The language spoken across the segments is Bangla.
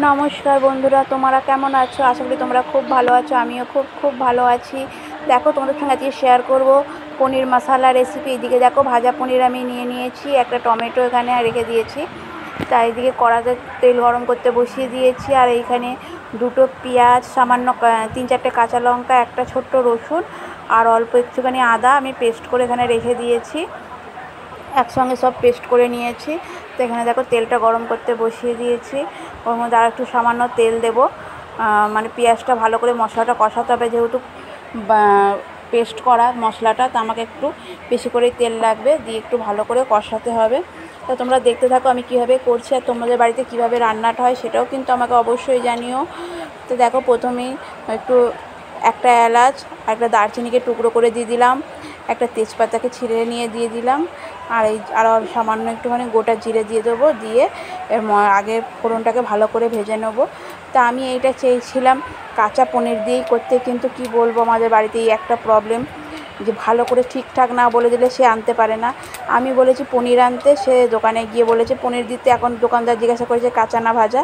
নমস্কার বন্ধুরা, তোমরা কেমন আছো? আশা করি তোমরা খুব ভালো আছো। আমিও খুব খুব ভালো আছি। দেখো, তোমাদের সঙ্গে আজকে শেয়ার করব পনির মশলা রেসিপি। এদিকে দেখো, ভাজা পনির আমি নিয়ে নিয়েছি, একটা টমেটো এখানে রেখে দিয়েছি। তাই এদিকে কড়াতে তেল গরম করতে বসিয়ে দিয়েছি। আর এইখানে দুটো পেঁয়াজ, সামান্য 3-4টে কাঁচা লঙ্কা, একটা ছোট্ট রসুন আর অল্প একটুখানি আদা আমি পেস্ট করে এখানে রেখে দিয়েছি। একসঙ্গে সব পেস্ট করে নিয়েছি। তো এখানে দেখো, তেলটা গরম করতে বসিয়ে দিয়েছি। ওর মধ্যে আর একটু সামান্য তেল দেব। মানে পেঁয়াজটা ভালো করে মশলাটা কষাতে হবে, যেহেতু পেস্ট করা মশলাটা, তো আমাকে একটু বেশি করেই তেল লাগবে। দিয়ে একটু ভালো করে কষাতে হবে। তো তোমরা দেখতে থাকো আমি কীভাবে করছি, আর তোমাদের বাড়িতে কীভাবে রান্নাটা হয় সেটাও কিন্তু আমাকে অবশ্যই জানিও। তো দেখো, প্রথমেই একটু একটা এলাচ আর একটা দারচিনিকে টুকরো করে দিয়ে দিলাম, একটা তেজপাতাকে ছিঁড়ে নিয়ে দিয়ে দিলাম, আর সামান্য একটুখানি গোটা জিরে দিয়ে দেবো। দিয়ে আগে ফোড়নটাকে ভালো করে ভেজে নেব। তা আমি এইটা চেয়েছিলাম কাঁচা পনির দিয়েই করতে, কিন্তু কি বলবো, আমাদের বাড়িতে এই একটা প্রবলেম যে ভালো করে ঠিকঠাক না বলে দিলে সে আনতে পারে না। আমি বলেছি পনির আনতে, সে দোকানে গিয়ে বলেছে পনির দিতে। এখন দোকানদার জিজ্ঞাসা করেছে কাঁচা না ভাজা,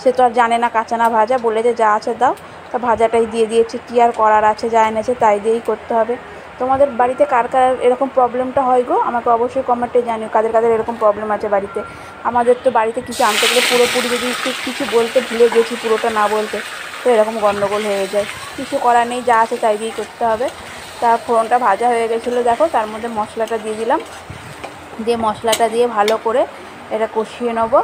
সে তো আর জানে না কাঁচা না ভাজা, বলেছে যা আছে দাও। তা ভাজাটাই দিয়ে দিয়েছি, কী আর করার আছে, যা এনেছে তাই দিয়েই করতে হবে। তোমাদের বাড়িতে কার কার এরকম প্রবলেমটা হয় গো, আমাকে অবশ্যই কমেন্টে জানিও কাদের কাদের এরকম প্রবলেম আছে বাড়িতে। আমাদের তো বাড়িতে কিছু আনতে গেলে পুরোপুরি যদি একটু কিছু বলতে ভুলে গেছি, পুরোটা না বলতে, তো এরকম গণ্ডগোল হয়ে যায়। কিছু করার নেই, যা আছে তাই দিয়েই করতে হবে। তার ফোড়নটা ভাজা হয়ে গেছিলো, দেখো তার মধ্যে মশলাটা দিয়ে দিলাম। দিয়ে মশলাটা দিয়ে ভালো করে এটা কষিয়ে নেবো।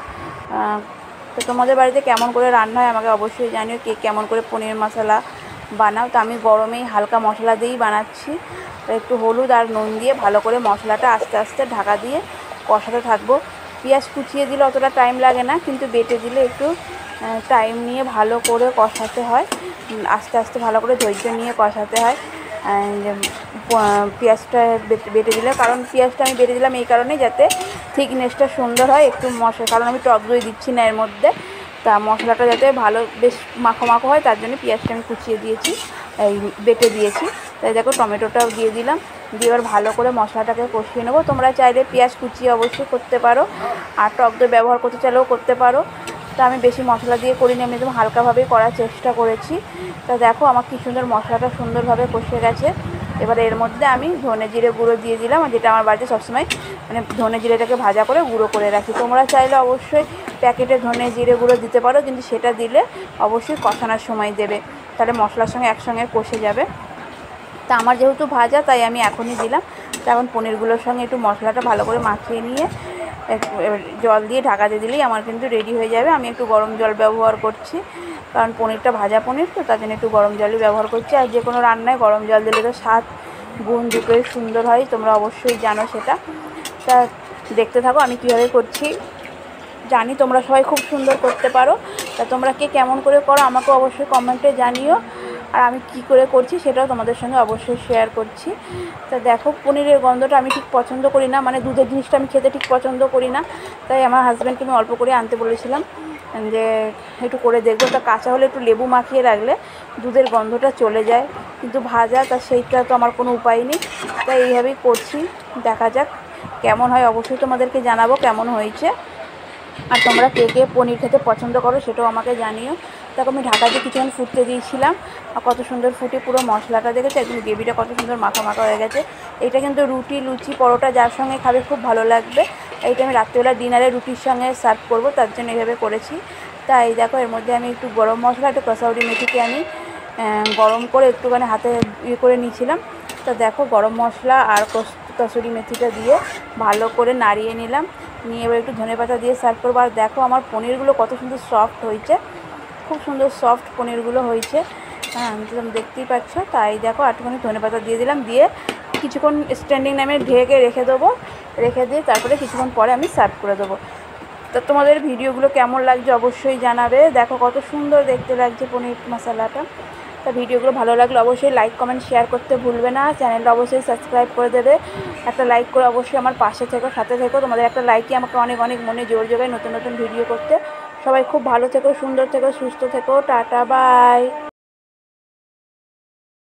তো তোমাদের বাড়িতে কেমন করে রান্না হয় আমাকে অবশ্যই জানিও, কে কেমন করে পনির মশলা বানাও। তো আমি গরমেই হালকা মশলা দিয়েই বানাচ্ছি। তো একটু হলুদ আর নুন দিয়ে ভালো করে মশলাটা আস্তে আস্তে ঢাকা দিয়ে কষাতে থাকবো। পেঁয়াজ কুচিয়ে দিলে অতটা টাইম লাগে না, কিন্তু বেটে দিলে একটু টাইম নিয়ে ভালো করে কষাতে হয়। আস্তে আস্তে ভালো করে ধৈর্য নিয়ে কষাতে হয়। পেঁয়াজটা বেটে দিলে, কারণ পেঁয়াজটা আমি বেটে দিলাম এই কারণেই, যাতে থিকনেসটা সুন্দর হয় একটু মশলা, কারণ আমি টক দই দিচ্ছি না এর মধ্যে। তা মশলাটা যাতে ভালো বেশ মাখো মাখো হয়, তার জন্য পেঁয়াজটা আমি কুচিয়ে দিয়েছি, এই বেটে দিয়েছি। তাই দেখো, টমেটোটাও দিয়ে দিলাম। দিয়ে এবার ভালো করে মশলাটাকে কষিয়ে নেবো। তোমরা চাইলে পেঁয়াজ কুচিয়ে অবশ্যই করতে পারো, আর টক দই ব্যবহার করতে চাইলেও করতে পারো। তা আমি বেশি মশলা দিয়ে করিনি, আমি একদম হালকাভাবেই করার চেষ্টা করেছি। তা দেখো, আমার কী সুন্দর মশলাটা সুন্দরভাবে কষে গেছে। এবারে এর মধ্যে আমি ধনে জিরে গুঁড়ো দিয়ে দিলাম, যেটা আমার বাড়িতে সবসময় মানে ধনে জিরেটাকে ভাজা করে গুঁড়ো করে রাখি। তোমরা চাইলে অবশ্যই প্যাকেটে ধনে জিরে গুঁড়ো দিতে পারো, কিন্তু সেটা দিলে অবশ্যই কষানোর সময় দেবে, তাহলে মশলার সঙ্গে একসঙ্গে কষে যাবে। তা আমার যেহেতু ভাজা, তাই আমি এখনই দিলাম। তো এখন পনিরগুলোর সঙ্গে একটু মশলাটা ভালো করে মাখিয়ে নিয়ে জল দিয়ে ঢাকা দিয়ে দিলেই আমার কিন্তু রেডি হয়ে যাবে। আমি একটু গরম জল ব্যবহার করছি, কারণ পনিরটা ভাজা পনির, তো তার জন্য একটু গরম জলই ব্যবহার করছি। আর যে কোনো রান্নায় গরম জল দিলে তো স্বাদ গুণ দুটোই সুন্দর হয়, তোমরা অবশ্যই জানো সেটা। তা দেখতে থাকো আমি কীভাবে করছি। জানি তোমরা সবাই খুব সুন্দর করতে পারো। তা তোমরা কে কেমন করে করো আমাকে অবশ্যই কমেন্টে জানিও, আর আমি কি করে করছি সেটাও তোমাদের সঙ্গে অবশ্যই শেয়ার করছি। তা দেখো, পনিরের গন্ধটা আমি ঠিক পছন্দ করি না, মানে দুধের জিনিসটা আমি খেতে ঠিক পছন্দ করি না। তাই আমার হাজব্যান্ডকে আমি অল্প করে আনতে বলেছিলাম, যে একটু করে দেখবো। তা কাঁচা হলে একটু লেবু মাখিয়ে রাখলে দুধের গন্ধটা চলে যায়, কিন্তু ভাজা, তা সেইটা তো আমার কোনো উপায় নেই। তাই এইভাবেই করছি, দেখা যাক কেমন হয়। অবশ্যই তোমাদেরকে জানাবো কেমন হয়েছে। আর তোমরা কে কে পনির খেতে পছন্দ করো সেটাও আমাকে জানিও। তাকে আমি ঢাকা দিয়ে কিছুক্ষণ ফুটতে দিয়েছিলাম, আর কত সুন্দর ফুটে পুরো মশলাটা দেখেছে, একদম গ্রেভিটা কত সুন্দর মাখা মাখা হয়ে গেছে। এটা কিন্তু রুটি, লুচি, পরোটা যার সঙ্গে খাবে খুব ভালো লাগবে। এইটা আমি রাত্রিবেলা ডিনারে রুটির সঙ্গে সার্ভ করবো, তার জন্য এইভাবে করেছি। তাই দেখো, এর মধ্যে আমি একটু গরম মশলা, একটু কসৌরি মেথিকে আমি গরম করে একটুখানি হাতে করে নিয়েছিলাম। তা দেখো, গরম মশলা আর কসুরি মেথিটা দিয়ে ভালো করে নাড়িয়ে নিলাম। নিয়ে এবার একটু ধনেপাতা দিয়ে সার্ভ করবো। আর দেখো, আমার পনিরগুলো কত সুন্দর সফট হয়েছে, খুব সুন্দর সফট পনিরগুলো হয়েছে। হ্যাঁ, তুমি দেখতেই পাচ্ছ। তাই দেখো, একটুখানি ধনেপাতা দিয়ে দিলাম, দিয়ে কিছুক্ষণ স্ট্যান্ডিং টাইমে ঢেকে রেখে দেবো। রেখে দিয়ে তারপরে কিছুক্ষণ পরে আমি সার্ভ করে দেবো। তো তোমাদের ভিডিওগুলো কেমন লাগছে অবশ্যই জানাবে। দেখো কত সুন্দর দেখতে লাগছে পনির মশলাটা। তা ভিডিওগুলো ভালো লাগলে অবশ্যই লাইক, কমেন্ট, শেয়ার করতে ভুলবে না। চ্যানেলটা অবশ্যই সাবস্ক্রাইব করে দেবে। একটা লাইক করে অবশ্যই আমার পাশে থেকো, সাথে থেকো। তোমাদের একটা লাইকই আমাকে অনেক অনেক মনে জোর জোগায় নতুন নতুন ভিডিও করতে। সবাই খুব ভালো থেকো, সুন্দর থেকো, সুস্থ থেকো। Tata, by.